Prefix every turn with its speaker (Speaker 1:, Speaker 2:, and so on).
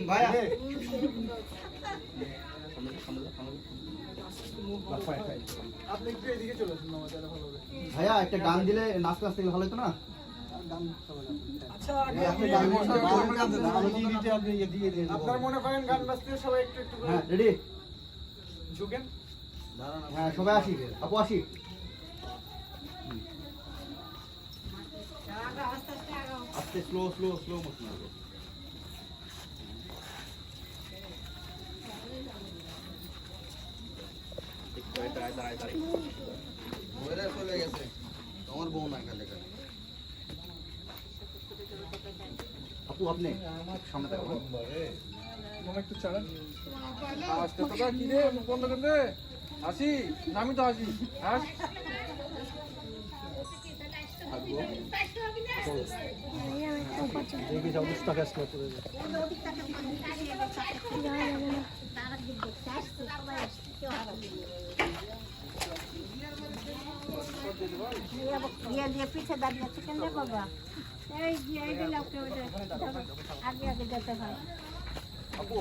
Speaker 1: ভাইয়া
Speaker 2: আপনি একটু এদিকে চলে আসুন আমার তাহলে ভালো হবে।
Speaker 1: ভাইয়া একটা গান দিলে নাচতে নাচতে ভালো হতো না?
Speaker 2: গান সবাই
Speaker 3: আচ্ছা
Speaker 2: আপনি গান আপনি এদিকে দিয়ে আপনার মনে করেন গান বাজতে সবাই একটু একটু করে
Speaker 1: হ্যাঁ রেডি?
Speaker 2: ঝুঁকেন।
Speaker 1: হ্যাঁ সবাই আসি, আপু আসি। আস্তে স্লো স্লো স্লো মোশন হবে। চলে গেছে আমার বউ না খালি খালি। আপু আপনি সামনে থাকো।
Speaker 2: মামা একটু চালান। আস্তে তো কি রে মুখ বন্ধ করে দে। হাসি নামি তো হাসি হাস। দেখি যাও বুঝতে কাজ করতে হবে।
Speaker 4: পিছিয়ে দাঁড়িয়ে আছে কেন রে বাবা? এই যে আগে আগে যেতে হয়।
Speaker 1: আপু